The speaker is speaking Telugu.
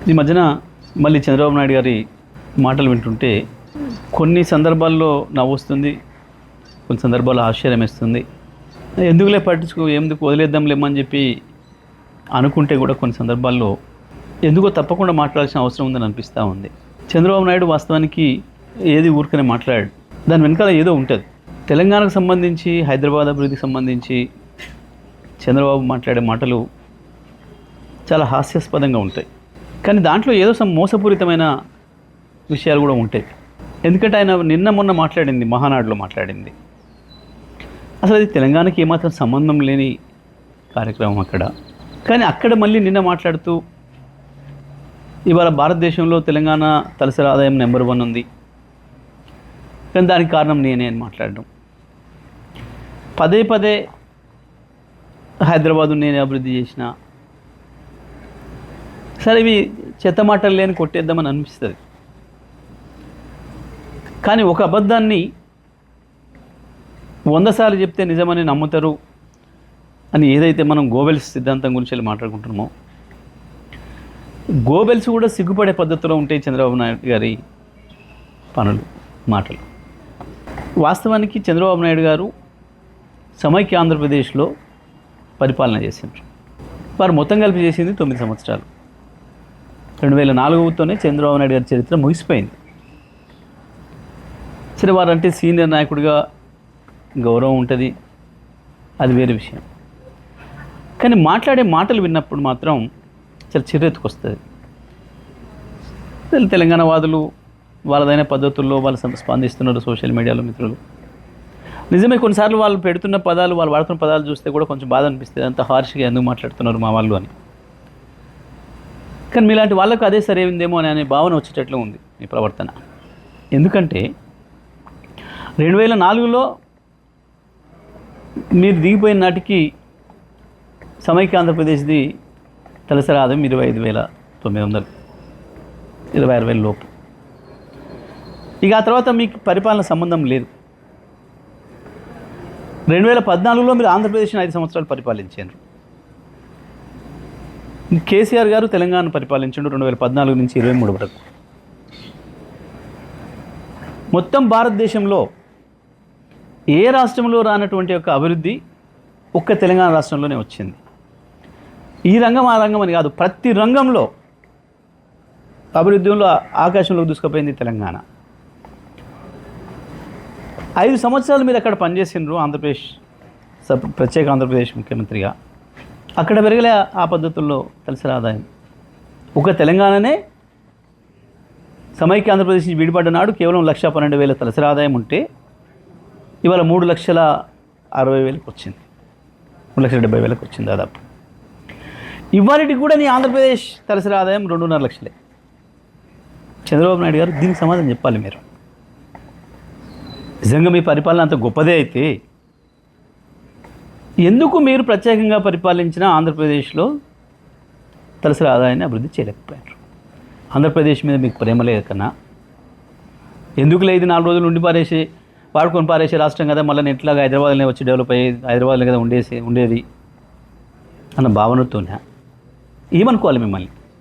ఈ మధ్యన మళ్ళీ చంద్రబాబు నాయుడు గారి మాటలు వింటుంటే కొన్ని సందర్భాల్లో నవ్వు వస్తుంది, కొన్ని సందర్భాల్లో ఆశ్చర్యం వేస్తుంది. ఎందుకులే పట్టించుకో, ఎందుకు వదిలేద్దాంలేమని చెప్పి అనుకుంటే కూడా కొన్ని సందర్భాల్లో ఎందుకో తప్పకుండా మాట్లాడాల్సిన అవసరం ఉందని అనిపిస్తూ ఉంది. చంద్రబాబు నాయుడు వాస్తవానికి ఏది ఊరికనే మాట్లాడాడు, దాని వెనకాల ఏదో ఉంటుంది. తెలంగాణకు సంబంధించి, హైదరాబాద్ అభివృద్ధికి సంబంధించి చంద్రబాబు మాట్లాడే మాటలు చాలా హాస్యాస్పదంగా ఉంటాయి. కానీ దాంట్లో ఏదో మోసపూరితమైన విషయాలు కూడా ఉంటాయి. ఎందుకంటే ఆయన నిన్న మొన్న మాట్లాడింది, మహానాడులో మాట్లాడింది, అసలు అది తెలంగాణకి ఏమాత్రం సంబంధం లేని కార్యక్రమం అక్కడ. కానీ అక్కడ మళ్ళీ నిన్న మాట్లాడుతూ ఇవాళ భారతదేశంలో తెలంగాణ తలసరి ఆదాయం నెంబర్ 1 ఉంది, కానీ దానికి కారణం నేనే అని మాట్లాడడం. పదే పదే హైదరాబాదు నేనే అభివృద్ధి చేసిన. సరే, ఇవి చెత్త మాటలు లేని కొట్టేద్దామని అనిపిస్తుంది. కానీ ఒక అబద్ధాన్ని 100 సార్లు చెప్తే నిజమని నమ్ముతారు అని ఏదైతే మనం గోబెల్స్ సిద్ధాంతం గురించి వెళ్ళి మాట్లాడుకుంటున్నామో, గోబెల్స్ కూడా సిగ్గుపడే పద్ధతిలో ఉంటాయి చంద్రబాబు నాయుడు గారి పనులు, మాటలు. వాస్తవానికి చంద్రబాబు నాయుడు గారు సమైక్య ఆంధ్రప్రదేశ్లో పరిపాలన చేసిండ్రు. వారు మొత్తం కలిపి చేసింది 9 సంవత్సరాలు. 2004తోనే చంద్రబాబు నాయుడు గారి చరిత్ర ముగిసిపోయింది. సరే, వారంటే సీనియర్ నాయకుడిగా గౌరవం ఉంటుంది, అది వేరే విషయం. కానీ మాట్లాడే మాటలు విన్నప్పుడు మాత్రం చాలా చిరెత్తుకొస్తుంది. తెలంగాణ వాదులు వాళ్ళదైన పద్ధతుల్లో వాళ్ళు స్పందిస్తున్నారు సోషల్ మీడియాలో. మిత్రులు, నిజమే, కొన్నిసార్లు వాళ్ళు పెడుతున్న పదాలు, వాళ్ళు వాడుతున్న పదాలు చూస్తే కూడా కొంచెం బాధ అనిపిస్తుంది. అంత హార్ష్గా ఎందుకు మాట్లాడుతున్నారు మా వాళ్ళు అని. కానీ మీలాంటి వాళ్ళకు అదే సరైందేమో అనే భావన వచ్చేటట్లు ఉంది మీ ప్రవర్తన. ఎందుకంటే 2004లో మీరు దిగిపోయిన నాటికి సమైక్య ఆంధ్రప్రదేశ్ది తలసరి ఆదాయం 25,900, 26,000 లోపు. ఇక ఆ తర్వాత మీకు పరిపాలన సంబంధం లేదు. 2014లో మీరు ఆంధ్రప్రదేశ్ని 5 సంవత్సరాలు పరిపాలించారు. కేసీఆర్ గారు తెలంగాణ పరిపాలించాడు 2014 నుంచి 23 వరకు. మొత్తం భారతదేశంలో ఏ రాష్ట్రంలో రానటువంటి యొక్క అభివృద్ధి ఒక్క తెలంగాణ రాష్ట్రంలోనే వచ్చింది. ఈ రంగం ఆ రంగం అని కాదు, ప్రతి రంగంలో అభివృద్ధిలో ఆకాశంలోకి దూసుకుపోయింది తెలంగాణ. 5 సంవత్సరాలు మీరు అక్కడ పనిచేసిండ్రు ఆంధ్రప్రదేశ్ ప్రత్యేక ఆంధ్రప్రదేశ్ ముఖ్యమంత్రిగా. అక్కడ పెరగలే ఆ పద్ధతుల్లో తలసరి ఆదాయం. ఒక తెలంగాణనే సమైక్య ఆంధ్రప్రదేశ్ నుంచి విడిపడ్డ నాడు కేవలం 1,12,000 తలసరి ఆదాయం ఉంటే ఇవాళ 3,60,000కి వచ్చింది, 3,70,000కి వచ్చింది దాదాపు. ఇవాళకి కూడా నీ ఆంధ్రప్రదేశ్ తలసరి ఆదాయం 2.5 లక్షలే. చంద్రబాబు నాయుడు గారు దీనికి సమాధానం చెప్పాలి. మీరు నిజంగా మీ పరిపాలన అంత గొప్పదే అయితే ఎందుకు మీరు ప్రత్యేకంగా పరిపాలించిన ఆంధ్రప్రదేశ్లో తలసరి ఆదాయాన్ని అభివృద్ధి చేయలేకపోయారు? ఆంధ్రప్రదేశ్ మీద మీకు ప్రేమ లేక కన్నా ఎందుకు లేదు 4 రోజులు ఉండి వాడుకొని పారేసే రాష్ట్రం కదా, మళ్ళీ ఎట్లాగా హైదరాబాద్లోనే వచ్చి డెవలప్ అయ్యేది, హైదరాబాద్లో కదా ఉండేది అన్న భావనతోనే ఏమనుకోవాలి మిమ్మల్ని?